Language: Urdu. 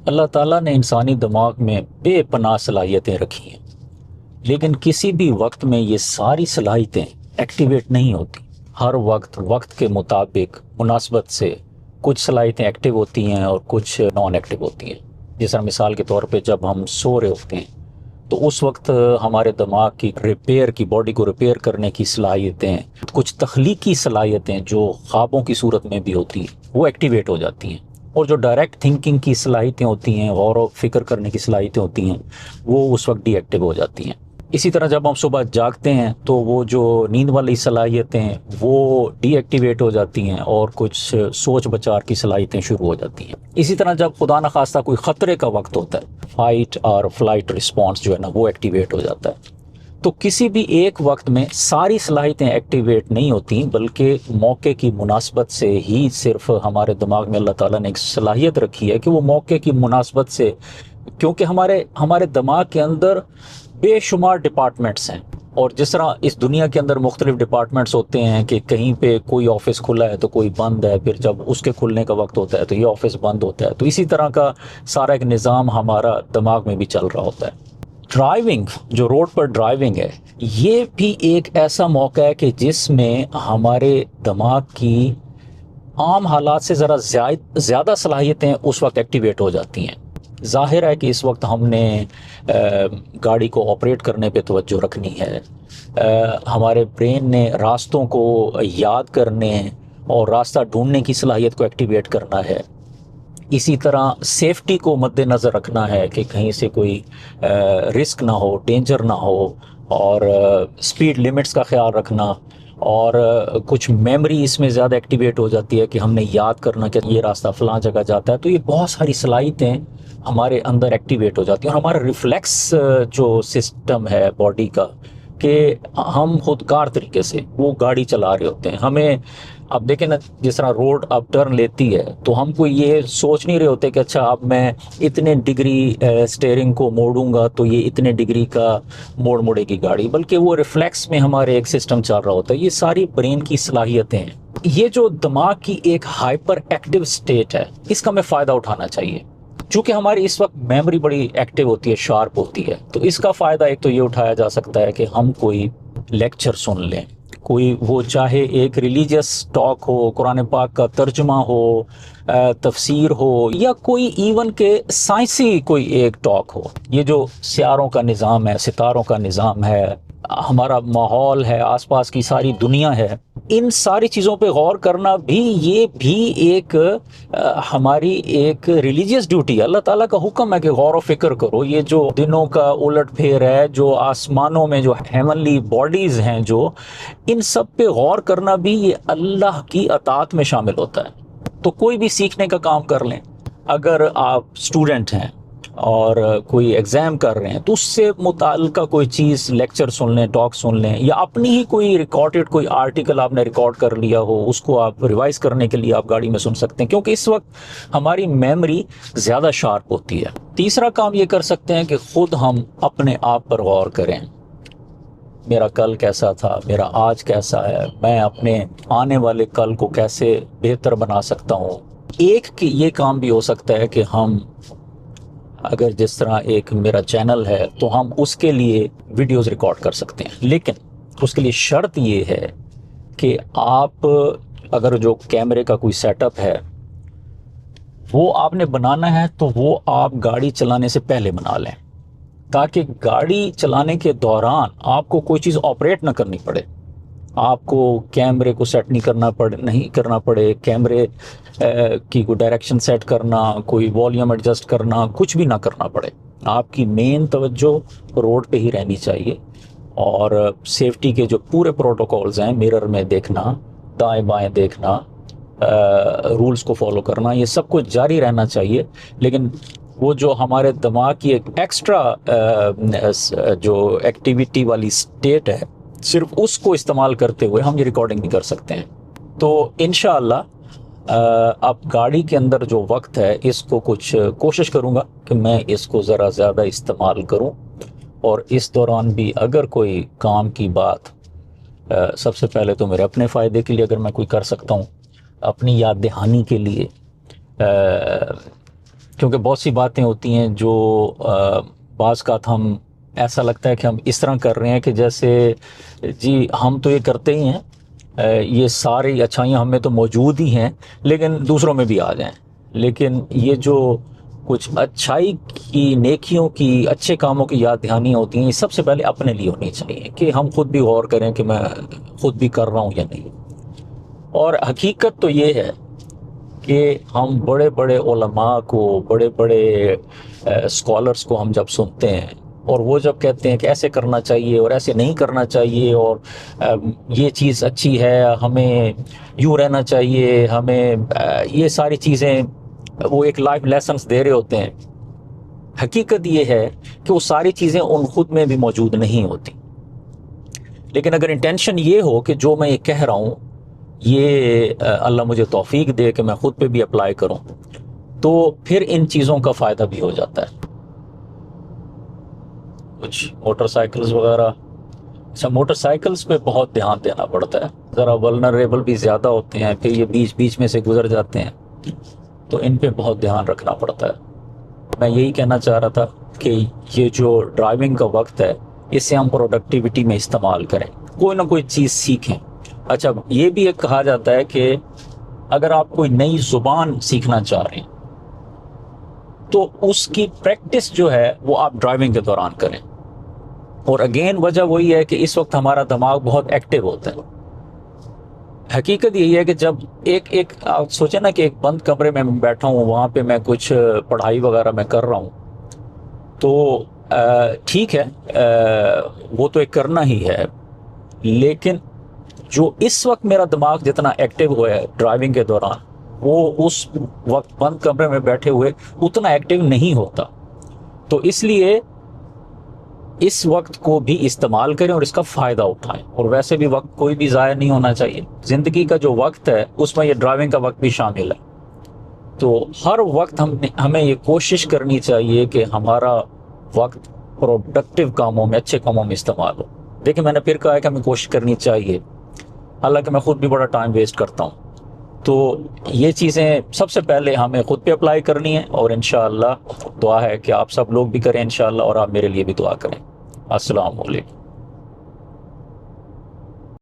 اللہ تعالیٰ نے انسانی دماغ میں بے پناہ صلاحیتیں رکھی ہیں، لیکن کسی بھی وقت میں یہ ساری صلاحیتیں ایکٹیویٹ نہیں ہوتی۔ ہر وقت وقت کے مطابق مناسبت سے کچھ صلاحیتیں ایکٹیو ہوتی ہیں اور کچھ نان ایکٹیو ہوتی ہیں۔ جس طرح مثال کے طور پہ جب ہم سو رہے ہوتے ہیں تو اس وقت ہمارے دماغ کی ریپیئر کی باڈی کو ریپیئر کرنے کی صلاحیتیں، کچھ تخلیقی صلاحیتیں جو خوابوں کی صورت میں بھی ہوتی ہیں وہ ایکٹیویٹ ہو جاتی ہیں، اور جو ڈائریکٹ تھنکنگ کی صلاحیتیں ہوتی ہیں، غور و فکر کرنے کی صلاحیتیں ہوتی ہیں، وہ اس وقت ڈی ایکٹیو ہو جاتی ہیں۔ اسی طرح جب ہم صبح جاگتے ہیں تو وہ جو نیند والی صلاحیتیں وہ ڈی ایکٹیویٹ ہو جاتی ہیں اور کچھ سوچ بچار کی صلاحیتیں شروع ہو جاتی ہیں۔ اسی طرح جب خدا نخواستہ کوئی خطرے کا وقت ہوتا ہے، فائٹ اور فلائٹ رسپانس جو ہے نا وہ ایکٹیویٹ ہو جاتا ہے۔ تو کسی بھی ایک وقت میں ساری صلاحیتیں ایکٹیویٹ نہیں ہوتی، بلکہ موقع کی مناسبت سے ہی صرف ہمارے دماغ میں اللہ تعالیٰ نے ایک صلاحیت رکھی ہے کہ وہ موقع کی مناسبت سے، کیونکہ ہمارے دماغ کے اندر بے شمار ڈپارٹمنٹس ہیں، اور جس طرح اس دنیا کے اندر مختلف ڈپارٹمنٹس ہوتے ہیں کہ کہیں پہ کوئی آفس کھلا ہے تو کوئی بند ہے، پھر جب اس کے کھلنے کا وقت ہوتا ہے تو یہ آفس بند ہوتا ہے، تو اسی طرح کا سارا ایک نظام ہمارا دماغ میں بھی چل رہا ہوتا ہے۔ ڈرائیونگ، جو روڈ پر ڈرائیونگ ہے، یہ بھی ایک ایسا موقع ہے کہ جس میں ہمارے دماغ کی عام حالات سے ذرا زیادہ صلاحیتیں اس وقت ایکٹیویٹ ہو جاتی ہیں۔ ظاہر ہے کہ اس وقت ہم نے گاڑی کو آپریٹ کرنے پہ توجہ رکھنی ہے، ہمارے برین نے راستوں کو یاد کرنے اور راستہ ڈھونڈنے کی صلاحیت کو ایکٹیویٹ کرنا ہے۔ اسی طرح سیفٹی کو مد نظر رکھنا ہے کہ کہیں سے کوئی رسک نہ ہو، ڈینجر نہ ہو، اور سپیڈ لیمٹس کا خیال رکھنا، اور کچھ میموری اس میں زیادہ ایکٹیویٹ ہو جاتی ہے کہ ہم نے یاد کرنا کہ یہ راستہ فلاں جگہ جاتا ہے۔ تو یہ بہت ساری صلاحیتیں ہمارے اندر ایکٹیویٹ ہو جاتی ہیں، اور ہمارا ریفلیکس جو سسٹم ہے باڈی کا، کہ ہم خودکار طریقے سے وہ گاڑی چلا رہے ہوتے ہیں۔ ہمیں اب دیکھیں نا، جس طرح روڈ اب ٹرن لیتی ہے تو ہم کو یہ سوچ نہیں رہے ہوتے کہ اچھا اب میں اتنے ڈگری سٹیئرنگ کو موڑوں گا تو یہ اتنے ڈگری کا موڑ مڑے گی گاڑی، بلکہ وہ ریفلیکس میں ہمارے ایک سسٹم چل رہا ہوتا ہے۔ یہ ساری برین کی صلاحیتیں ہیں۔ یہ جو دماغ کی ایک ہائپر ایکٹیو سٹیٹ ہے، اس کا ہمیں فائدہ اٹھانا چاہیے۔ چونکہ ہماری اس وقت میموری بڑی ایکٹیو ہوتی ہے، شارپ ہوتی ہے، تو اس کا فائدہ ایک تو یہ اٹھایا جا سکتا ہے کہ ہم کوئی لیکچر سن لیں، کوئی وہ چاہے ایک ریلیجیس ٹاک ہو، قرآن پاک کا ترجمہ ہو، تفسیر ہو، یا کوئی ایون کہ سائنسی کوئی ایک ٹاک ہو۔ یہ جو سیاروں کا نظام ہے، ستاروں کا نظام ہے، ہمارا ماحول ہے، آس پاس کی ساری دنیا ہے، ان ساری چیزوں پہ غور کرنا بھی، یہ بھی ایک ہماری ایک ریلیجیس ڈیوٹی ہے۔ اللہ تعالیٰ کا حکم ہے کہ غور و فکر کرو۔ یہ جو دنوں کا الٹ پھیر ہے، جو آسمانوں میں جو ہیونلی باڈیز ہیں، جو ان سب پہ غور کرنا بھی یہ اللہ کی اطاعت میں شامل ہوتا ہے۔ تو کوئی بھی سیکھنے کا کام کر لیں، اگر آپ اسٹوڈنٹ ہیں اور کوئی ایگزام کر رہے ہیں تو اس سے متعلقہ کوئی چیز لیکچر سن لیں، ٹاک سن لیں، یا اپنی ہی کوئی ریکارڈڈ کوئی آرٹیکل آپ نے ریکارڈ کر لیا ہو، اس کو آپ ریوائز کرنے کے لیے آپ گاڑی میں سن سکتے ہیں، کیونکہ اس وقت ہماری میموری زیادہ شارپ ہوتی ہے۔ تیسرا کام یہ کر سکتے ہیں کہ خود ہم اپنے آپ پر غور کریں، میرا کل کیسا تھا، میرا آج کیسا ہے، میں اپنے آنے والے کل کو کیسے بہتر بنا سکتا ہوں۔ ایک کہ یہ کام بھی ہو سکتا ہے کہ ہم اگر جس طرح ایک میرا چینل ہے تو ہم اس کے لیے ویڈیوز ریکارڈ کر سکتے ہیں، لیکن اس کے لیے شرط یہ ہے کہ آپ اگر جو کیمرے کا کوئی سیٹ اپ ہے وہ آپ نے بنانا ہے تو وہ آپ گاڑی چلانے سے پہلے بنا لیں، تاکہ گاڑی چلانے کے دوران آپ کو کوئی چیز آپریٹ نہ کرنی پڑے، آپ کو کیمرے کو سیٹ نہیں کرنا پڑے، کیمرے کی کوئی ڈائریکشن سیٹ کرنا، کوئی والیوم ایڈجسٹ کرنا، کچھ بھی نہ کرنا پڑے۔ آپ کی مین توجہ روڈ پہ ہی رہنی چاہیے، اور سیفٹی کے جو پورے پروٹوکولز ہیں، مرر میں دیکھنا، دائیں بائیں دیکھنا، رولز کو فالو کرنا، یہ سب کچھ جاری رہنا چاہیے۔ لیکن وہ جو ہمارے دماغ کی ایک ایکسٹرا جو ایکٹیویٹی والی سٹیٹ ہے، صرف اس کو استعمال کرتے ہوئے ہم یہ ریکارڈنگ نہیں کر سکتے ہیں۔ تو انشاءاللہ اب گاڑی کے اندر جو وقت ہے، اس کو کچھ کوشش کروں گا کہ میں اس کو ذرا زیادہ استعمال کروں، اور اس دوران بھی اگر کوئی کام کی بات سب سے پہلے تو میرے اپنے فائدے کے لیے اگر میں کوئی کر سکتا ہوں، اپنی یاد دہانی کے لیے، کیونکہ بہت سی باتیں ہوتی ہیں جو بعض کا ہم ایسا لگتا ہے کہ ہم اس طرح کر رہے ہیں کہ جیسے جی ہم تو یہ کرتے ہی ہیں، یہ ساری اچھائیاں ہم میں تو موجود ہی ہیں، لیکن دوسروں میں بھی آ جائیں. لیکن یہ جو کچھ اچھائی کی، نیکیوں کی، اچھے کاموں کی یاد دہانیاں ہوتی ہیں، یہ سب سے پہلے اپنے لیے ہونی چاہیے کہ ہم خود بھی غور کریں کہ میں خود بھی کر رہا ہوں یا نہیں. اور حقیقت تو یہ ہے کہ ہم بڑے بڑے علماء کو، بڑے بڑے اسکالرس کو ہم جب سنتے ہیں اور وہ جب کہتے ہیں کہ ایسے کرنا چاہیے اور ایسے نہیں کرنا چاہیے، اور یہ چیز اچھی ہے، ہمیں یوں رہنا چاہیے، ہمیں یہ ساری چیزیں، وہ ایک لائف لیسنس دے رہے ہوتے ہیں. حقیقت یہ ہے کہ وہ ساری چیزیں ان خود میں بھی موجود نہیں ہوتی. لیکن اگر انٹینشن یہ ہو کہ جو میں یہ کہہ رہا ہوں یہ اللہ مجھے توفیق دے کہ میں خود پہ بھی اپلائی کروں، تو پھر ان چیزوں کا فائدہ بھی ہو جاتا ہے. کچھ موٹر سائیکلز وغیرہ، اچھا موٹر سائیکلز پہ بہت دھیان دینا پڑتا ہے، ذرا ولنریبل بھی زیادہ ہوتے ہیں، پھر یہ بیچ بیچ میں سے گزر جاتے ہیں، تو ان پہ بہت دھیان رکھنا پڑتا ہے. میں یہی کہنا چاہ رہا تھا کہ یہ جو ڈرائیونگ کا وقت ہے اسے ہم پروڈکٹیوٹی میں استعمال کریں، کوئی نہ کوئی چیز سیکھیں. اچھا یہ بھی ایک کہا جاتا ہے کہ اگر آپ کوئی نئی زبان سیکھنا چاہ رہے ہیں تو اس کی پریکٹس جو ہے وہ آپ ڈرائیونگ کے دوران کریں. اور اگین وجہ وہی ہے کہ اس وقت ہمارا دماغ بہت ایکٹیو ہوتا ہے. حقیقت یہی ہے کہ جب ایک آپ سوچیں نا کہ ایک بند کمرے میں بیٹھا ہوں، وہاں پہ میں کچھ پڑھائی وغیرہ میں کر رہا ہوں، تو ٹھیک ہے وہ تو ایک کرنا ہی ہے، لیکن جو اس وقت میرا دماغ جتنا ایکٹیو ہوا ہے ڈرائیونگ کے دوران، وہ اس وقت بند کمرے میں بیٹھے ہوئے اتنا ایکٹیو نہیں ہوتا. تو اس لیے اس وقت کو بھی استعمال کریں اور اس کا فائدہ اٹھائیں. اور ویسے بھی وقت کوئی بھی ضائع نہیں ہونا چاہیے. زندگی کا جو وقت ہے اس میں یہ ڈرائیونگ کا وقت بھی شامل ہے. تو ہر وقت ہمیں یہ کوشش کرنی چاہیے کہ ہمارا وقت پروڈکٹیو کاموں میں، اچھے کاموں میں استعمال ہو. دیکھیں میں نے پھر کہا ہے کہ ہمیں کوشش کرنی چاہیے، حالانکہ میں خود بھی بڑا ٹائم ویسٹ کرتا ہوں. تو یہ چیزیں سب سے پہلے ہمیں خود پہ اپلائی کرنی ہے، اور انشاءاللہ دعا ہے کہ آپ سب لوگ بھی کریں انشاءاللہ، اور آپ میرے لیے بھی دعا کریں. السلام علیکم.